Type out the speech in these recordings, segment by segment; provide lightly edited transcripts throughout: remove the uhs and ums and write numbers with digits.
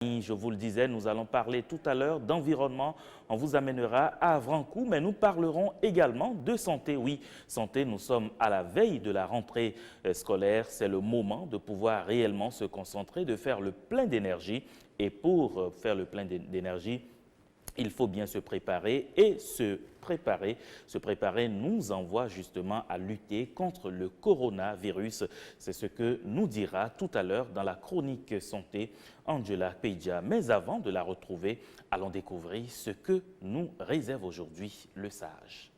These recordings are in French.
Je vous le disais, nous allons parler tout à l'heure d'environnement. On vous amènera à Avrancourt, mais nous parlerons également de santé. Oui, santé, nous sommes à la veille de la rentrée scolaire. C'est le moment de pouvoir réellement se concentrer, de faire le plein d'énergie. Et pour faire le plein d'énergie, il faut bien se préparer et se préparer nous envoie justement à lutter contre le coronavirus. C'est ce que nous dira tout à l'heure dans la chronique santé Angela Peidja. Mais avant de la retrouver, allons découvrir ce que nous réserve aujourd'hui le sage.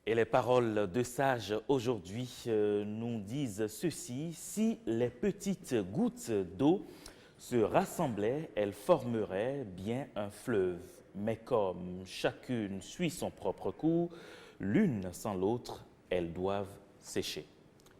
Et les paroles de sage aujourd'hui nous disent ceci: si les petites gouttes d'eau se rassemblaient, elles formeraient bien un fleuve. Mais comme chacune suit son propre cours, l'une sans l'autre, elles doivent sécher.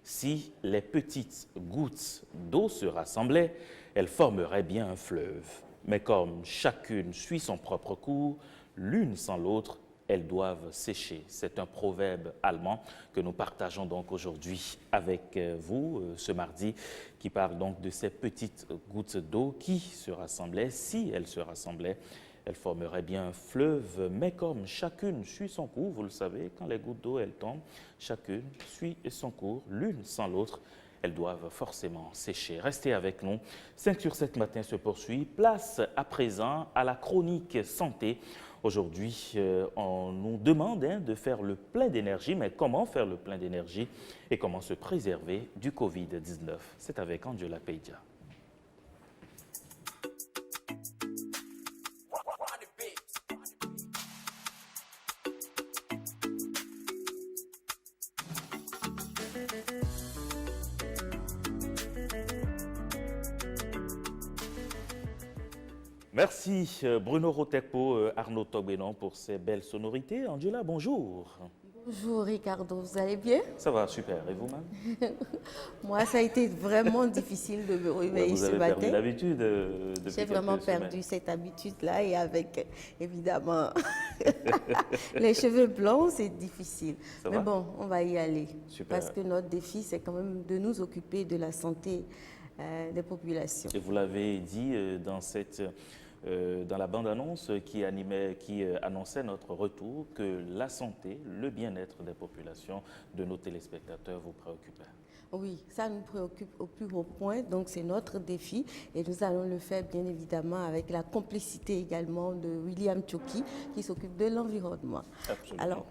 Si les petites gouttes d'eau se rassemblaient, elles formeraient bien un fleuve. Mais comme chacune suit son propre cours, l'une sans l'autre, elles doivent sécher. C'est un proverbe allemand que nous partageons donc aujourd'hui avec vous ce mardi, qui parle donc de ces petites gouttes d'eau qui se rassemblaient. Si elles se rassemblaient, elles formeraient bien un fleuve, mais comme chacune suit son cours, vous le savez, quand les gouttes d'eau elles tombent, chacune suit son cours, l'une sans l'autre, elles doivent forcément sécher. Restez avec nous. 5 sur 7 matin se poursuit. Place à présent à la chronique santé. Aujourd'hui, on nous demande de faire le plein d'énergie, mais comment faire le plein d'énergie et comment se préserver du Covid-19? C'est avec Angela Peidja. Merci Bruno Rotekpo, Arnaud Togbenon pour ces belles sonorités. Angela, bonjour. Bonjour Ricardo, vous allez bien? Ça va, super. Et vous-même? Moi, ça a été vraiment difficile de me réveiller ce matin. Vous avez perdu l'habitude depuis J'ai vraiment perdu cette habitude-là et avec, évidemment, les cheveux blancs, c'est difficile. Mais bon, on va y aller. Super. Parce que notre défi, c'est quand même de nous occuper de la santé des populations. Et vous l'avez dit dans la bande-annonce qui annonçait notre retour, que la santé, le bien-être des populations, de nos téléspectateurs vous préoccupait. Oui, ça nous préoccupe au plus haut point, donc c'est notre défi et nous allons le faire bien évidemment avec la complicité également de William Tchoki qui s'occupe de l'environnement. Absolument. Alors,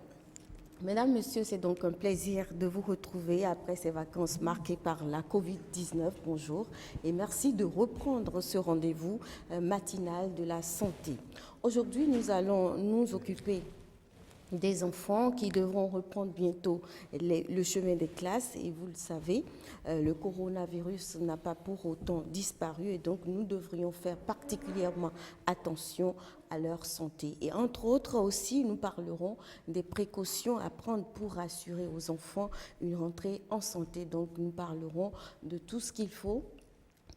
mesdames, messieurs, c'est donc un plaisir de vous retrouver après ces vacances marquées par la Covid-19. Bonjour et merci de reprendre ce rendez-vous matinal de la santé. Aujourd'hui, nous allons nous occuper des enfants qui devront reprendre bientôt le chemin des classes et vous le savez, le coronavirus n'a pas pour autant disparu et donc nous devrions faire particulièrement attention à leur santé. Et entre autres aussi, nous parlerons des précautions à prendre pour assurer aux enfants une rentrée en santé. Donc nous parlerons de tout ce qu'il faut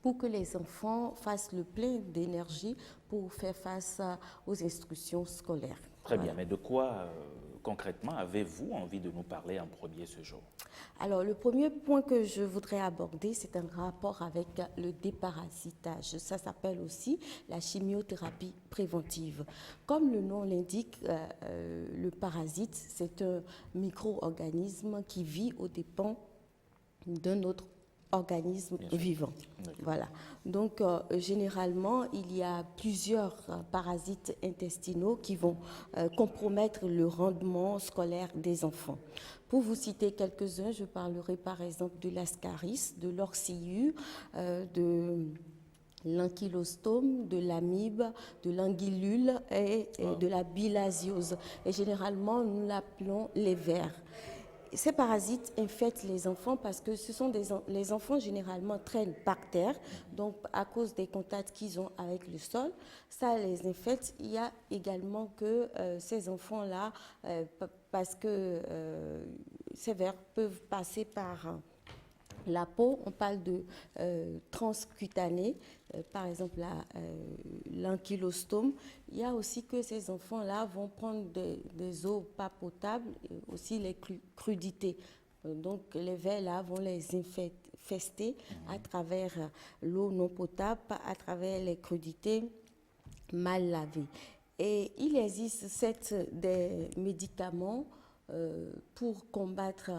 pour que les enfants fassent le plein d'énergie pour faire face aux instructions scolaires. Très bien, mais de quoi concrètement avez-vous envie de nous parler en premier ce jour? Alors, le premier point que je voudrais aborder, c'est un rapport avec le déparasitage. Ça s'appelle aussi la chimiothérapie préventive. Comme le nom l'indique, le parasite, c'est un micro-organisme qui vit aux dépens d'un autre organisme vivant. Voilà. Donc, généralement, il y a plusieurs parasites intestinaux qui vont compromettre le rendement scolaire des enfants. Pour vous citer quelques-uns, je parlerai par exemple de l'ascaris, de l'orcillure, de l'ankylostome, de l'amibe, de l'anguillule et de la bilharziose. Et généralement, nous l'appelons les vers. Ces parasites infectent les enfants parce que les enfants généralement traînent par terre, donc à cause des contacts qu'ils ont avec le sol, ça les infecte. Il y a également que ces enfants-là, parce que ces vers peuvent passer par la peau, on parle de transcutané, par exemple l'ankylostome. Il y a aussi que ces enfants-là vont prendre des eaux pas potables, et aussi les crudités. Donc les vers là vont les infester à travers l'eau non potable, à travers les crudités mal lavées. Et il existe des médicaments pour combattre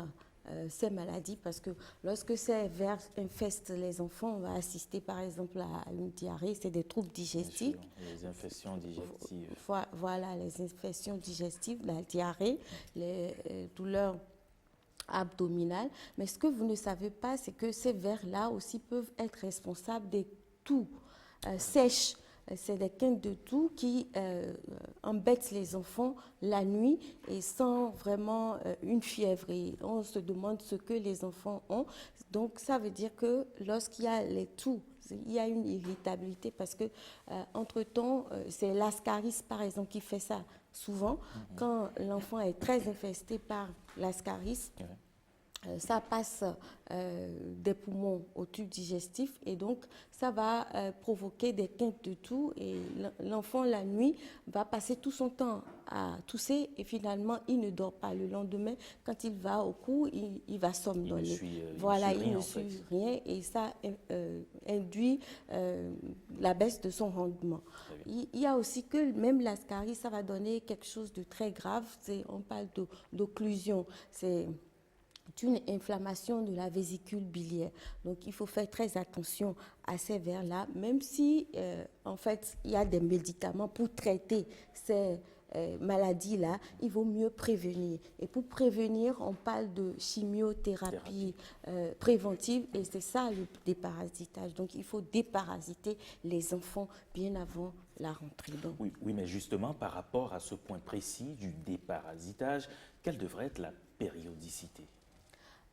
ces maladies parce que lorsque ces vers infestent les enfants, on va assister par exemple à une diarrhée, c'est des troubles digestifs. Bien sûr, les infections digestives. Voilà, les infections digestives, la diarrhée, les douleurs abdominales. Mais ce que vous ne savez pas, c'est que ces vers-là aussi peuvent être responsables des toux sèches. C'est des quintes de toux qui embêtent les enfants la nuit et sans vraiment une fièvre. Et on se demande ce que les enfants ont. Donc ça veut dire que lorsqu'il y a les toux, il y a une irritabilité parce que entre-temps, c'est l'ascaris par exemple qui fait ça souvent. Quand l'enfant est très infesté par l'ascaris, ça passe des poumons au tube digestif et donc ça va provoquer des quintes de toux et l'enfant la nuit va passer tout son temps à tousser et finalement il ne dort pas. Le lendemain, quand il va au cours, il va somnoler. Voilà, il ne suit rien et ça induit la baisse de son rendement. Il y a aussi que même l'ascaris, ça va donner quelque chose de très grave. On parle d'occlusion. C'est une inflammation de la vésicule biliaire. Donc, il faut faire très attention à ces vers-là, même si, en fait, il y a des médicaments pour traiter ces maladies-là, il vaut mieux prévenir. Et pour prévenir, on parle de chimiothérapie préventive et c'est ça le déparasitage. Donc, il faut déparasiter les enfants bien avant la rentrée. Donc. Oui, mais justement, par rapport à ce point précis du déparasitage, quelle devrait être la périodicité?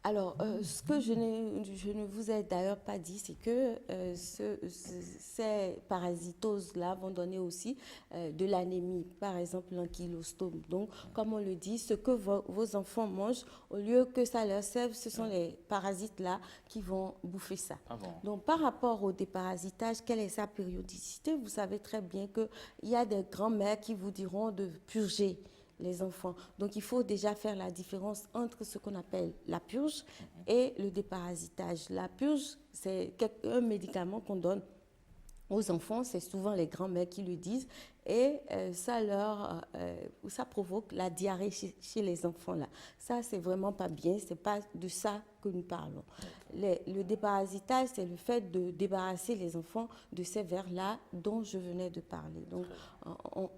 Alors, ce que je ne vous ai d'ailleurs pas dit, c'est que ces parasitoses-là vont donner aussi de l'anémie, par exemple l'ankylostome. Donc, comme on le dit, ce que vos enfants mangent, au lieu que ça leur serve, ce sont les parasites-là qui vont bouffer ça. Ah bon. Donc, par rapport au déparasitage, quelle est sa périodicité? Vous savez très bien qu'il y a des grands-mères qui vous diront de purger les enfants. Donc, il faut déjà faire la différence entre ce qu'on appelle la purge et le déparasitage. La purge, c'est un médicament qu'on donne aux enfants, c'est souvent les grands-mères qui le disent, et ça provoque la diarrhée chez les enfants là. Ça, c'est vraiment pas bien, c'est pas de ça que nous parlons. Le déparasitage, c'est le fait de débarrasser les enfants de ces vers-là dont je venais de parler. Donc,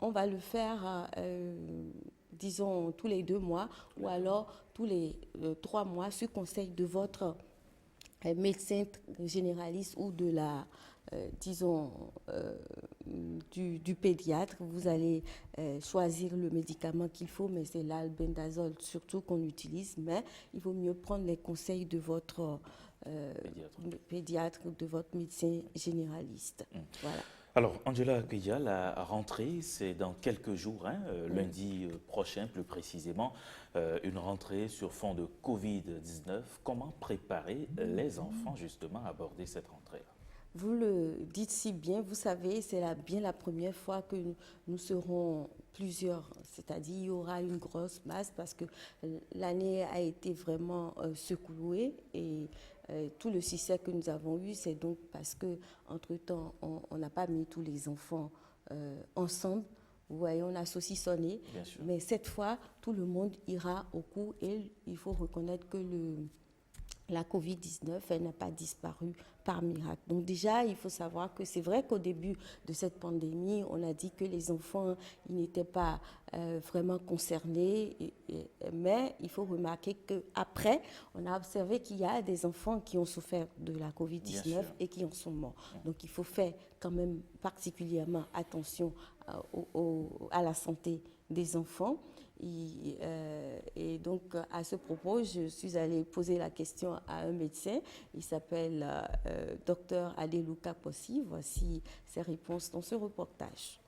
on va le faire, disons, tous les 2 mois ou alors tous les 3 mois sur conseil de votre médecin généraliste ou de la du pédiatre. Vous allez choisir le médicament qu'il faut, mais c'est l'albendazole surtout qu'on utilise, mais il vaut mieux prendre les conseils de votre pédiatre ou de votre médecin généraliste. Voilà. Alors, Angela Guya, la rentrée, c'est dans quelques jours, lundi prochain plus précisément, une rentrée sur fond de Covid-19. Comment préparer les enfants justement à aborder cette rentrée-là? Vous le dites si bien, vous savez, c'est bien la première fois que nous serons plusieurs, c'est-à-dire il y aura une grosse masse parce que l'année a été vraiment secouée et tout le succès que nous avons eu, c'est donc parce que entre-temps, on n'a pas mis tous les enfants ensemble. Vous voyez, on a saucissonné, mais cette fois, tout le monde ira au cours et il faut reconnaître que la Covid-19, elle n'a pas disparu par miracle. Donc déjà, il faut savoir que c'est vrai qu'au début de cette pandémie, on a dit que les enfants, ils n'étaient pas vraiment concernés, mais il faut remarquer qu'après, on a observé qu'il y a des enfants qui ont souffert de la Covid-19 et qui en sont morts. Donc il faut faire quand même particulièrement attention à la santé des enfants. Et donc, à ce propos, je suis allée poser la question à un médecin. Il s'appelle Dr Adeluka Possi. Voici ses réponses dans ce reportage.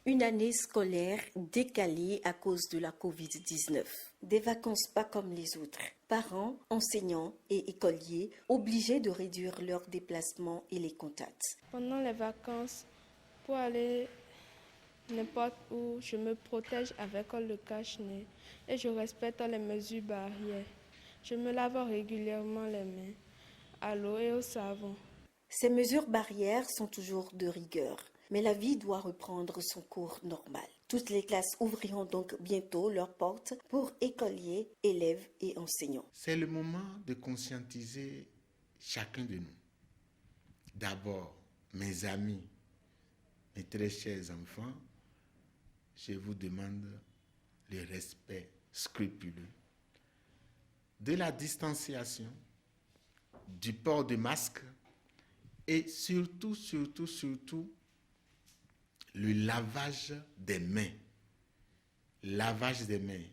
Une année scolaire décalée à cause de la Covid-19. Des vacances pas comme les autres. Parents, enseignants et écoliers obligés de réduire leurs déplacements et les contacts. Pendant les vacances, pour aller n'importe où, je me protège avec le cache-nez et je respecte les mesures barrières. Je me lave régulièrement les mains à l'eau et au savon. Ces mesures barrières sont toujours de rigueur, mais la vie doit reprendre son cours normal. Toutes les classes ouvriront donc bientôt leurs portes pour écoliers, élèves et enseignants. C'est le moment de conscientiser chacun de nous. D'abord, mes amis, mes très chers enfants, je vous demande le respect scrupuleux de la distanciation, du port de masque et surtout, le lavage des mains. Lavage des mains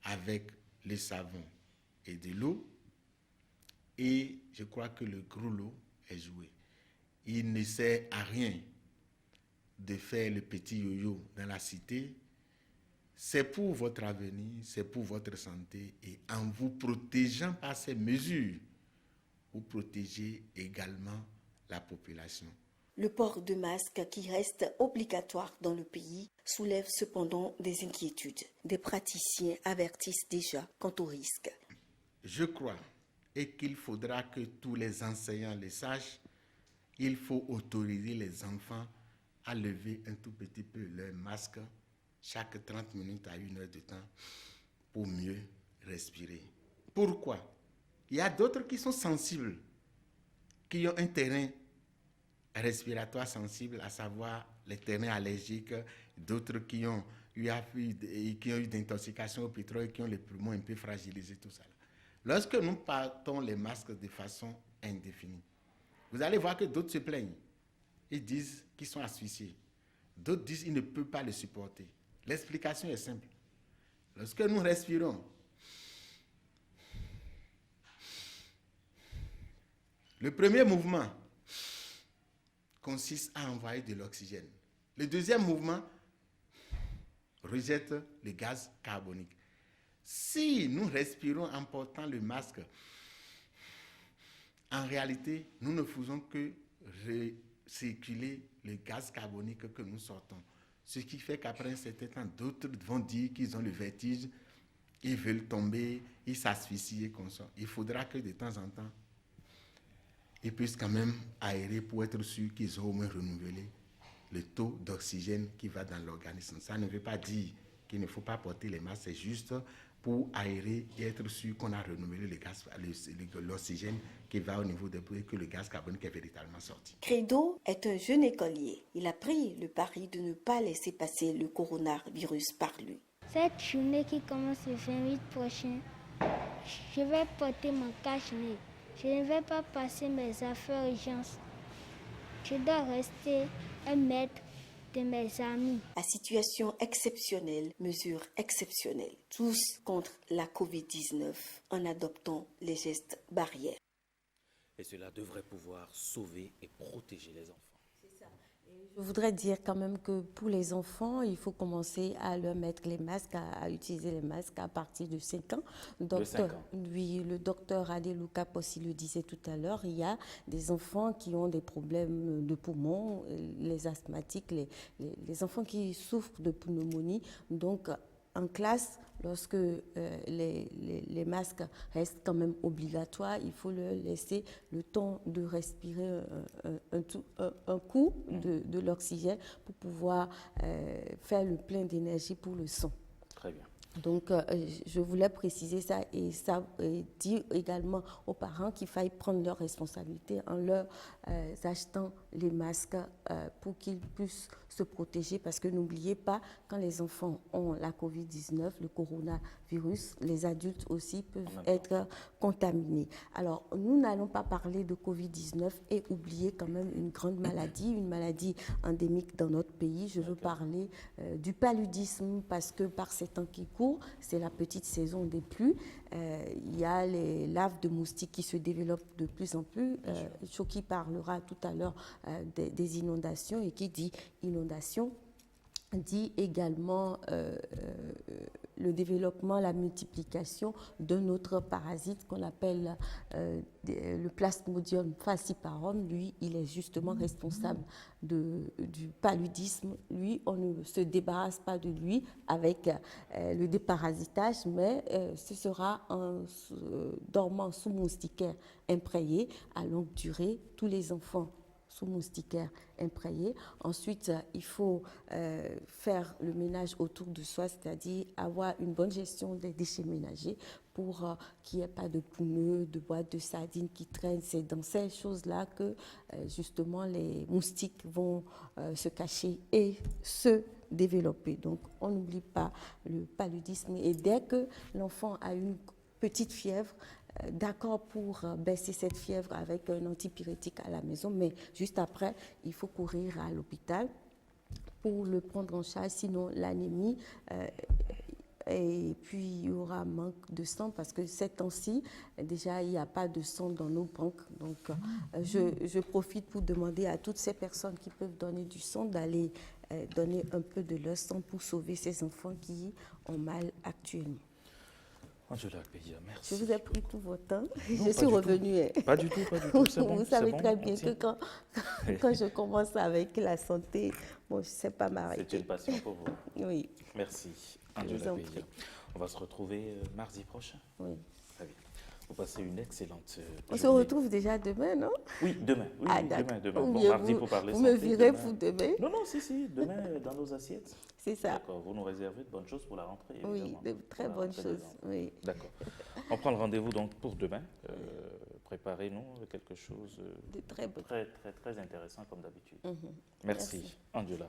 avec le savon et de l'eau. Et je crois que le gros lot est joué. Il ne sert à rien de faire le petit yo-yo dans la cité. C'est pour votre avenir, c'est pour votre santé. Et en vous protégeant par ces mesures, vous protégez également la population. Le port de masque qui reste obligatoire dans le pays soulève cependant des inquiétudes. Des praticiens avertissent déjà quant au risque. Je crois et qu'il faudra que tous les enseignants le sachent. Il faut autoriser les enfants à lever un tout petit peu leur masque chaque 30 minutes à 1 heure de temps pour mieux respirer. Pourquoi? Il y a d'autres qui sont sensibles, qui ont un terrain respiratoire sensible, à savoir les terrains allergiques, d'autres qui ont eu d'intoxication au pétrole, qui ont les poumons un peu fragilisés, tout ça. Lorsque nous partons les masques de façon indéfinie, vous allez voir que d'autres se plaignent. Ils disent qu'ils sont asphyxiés. D'autres disent qu'ils ne peuvent pas le supporter. L'explication est simple. Lorsque nous respirons, le premier mouvement consiste à envoyer de l'oxygène. Le deuxième mouvement rejette le gaz carbonique. Si nous respirons en portant le masque, en réalité, nous ne faisons que recirculer le gaz carbonique que nous sortons. Ce qui fait qu'après un certain temps, d'autres vont dire qu'ils ont le vertige, ils veulent tomber, ils s'asphyxient et consomment. Il faudra que de temps en temps, ils puissent quand même aérer pour être sûrs qu'ils ont au moins renouvelé le taux d'oxygène qui va dans l'organisme. Ça ne veut pas dire qu'il ne faut pas porter les masques, c'est juste pour aérer et être sûr qu'on a renouvelé l'oxygène qui va au niveau des poumons et que le gaz carbonique est véritablement sorti. Credo est un jeune écolier. Il a pris le pari de ne pas laisser passer le coronavirus par lui. Cette journée qui commence le 28 prochain, je vais porter mon cache-nez. Je ne vais pas passer mes affaires urgences. Je dois rester 1 mètre de mes amis. À situation exceptionnelle, mesures exceptionnelles. Tous contre la Covid-19 en adoptant les gestes barrières. Et cela devrait pouvoir sauver et protéger les enfants. Je voudrais dire quand même que pour les enfants, il faut commencer à leur mettre les masques, à utiliser les masques à partir de 5 ans. Oui, le docteur Adélou Kapos, il le disait tout à l'heure, il y a des enfants qui ont des problèmes de poumons, les asthmatiques, les enfants qui souffrent de pneumonie. Donc, en classe, lorsque les masques restent quand même obligatoires, il faut leur laisser le temps de respirer un coup de l'oxygène pour pouvoir faire le plein d'énergie pour le sang. Très bien. Donc, je voulais préciser ça et dire également aux parents qu'il faille prendre leurs responsabilités en leur achetant les masques pour qu'ils puissent se protéger parce que n'oubliez pas, quand les enfants ont la Covid-19, le coronavirus, les adultes aussi peuvent être contaminés. Alors, nous n'allons pas parler de Covid-19 et oublier quand même une grande maladie, une maladie endémique dans notre pays. Je veux parler du paludisme parce que par ces temps qui courent, c'est la petite saison des pluies. Il y a les larves de moustiques qui se développent de plus en plus. Choki parlera tout à l'heure des inondations et qui dit inondation dit également le développement, la multiplication d'un autre parasite qu'on appelle le Plasmodium falciparum. Lui, il est justement responsable du paludisme. Lui, on ne se débarrasse pas de lui avec le déparasitage, mais ce sera en dormant sous moustiquaire imprégnée à longue durée. Tous les enfants sous moustiquaire imprégnée. Ensuite, il faut faire le ménage autour de soi, c'est-à-dire avoir une bonne gestion des déchets ménagers pour qu'il n'y ait pas de pneus, de boîtes de sardines qui traînent. C'est dans ces choses-là que justement les moustiques vont se cacher et se développer. Donc, on n'oublie pas le paludisme. Et dès que l'enfant a une petite fièvre, d'accord pour baisser cette fièvre avec un antipyrétique à la maison, mais juste après, il faut courir à l'hôpital pour le prendre en charge, sinon l'anémie, et puis il y aura manque de sang parce que ces temps-ci, déjà, il n'y a pas de sang dans nos banques. Donc, je profite pour demander à toutes ces personnes qui peuvent donner du sang d'aller donner un peu de leur sang pour sauver ces enfants qui ont mal actuellement. Angela Akpeya, merci. Je vous ai pris tout votre temps. Non, je suis revenue. Pas du tout, pas du tout. Bon, vous savez bon, très bien que quand je commence avec la santé, bon, je ne sais pas m'arrêter. C'est une passion pour vous. Oui. Merci, Angela Akpeya. On va se retrouver mardi prochain. Oui. Très bien. Vous passez une excellente On journée. se retrouve déjà demain, non? Oui, demain. Oui, Ah, demain. Ou Bon, bien mardi pour parler vous santé. me virez Demain. pour demain? Non, si. Demain, dans nos assiettes. C'est ça. D'accord. Vous nous réservez de bonnes choses pour la rentrée, Oui, évidemment. de très Pour la bonnes rentrée choses. des enfants. Oui. D'accord. On prend le rendez-vous donc pour demain. Préparez-nous quelque chose De très bonnes. très intéressant comme d'habitude. Mhm. Merci, Angela.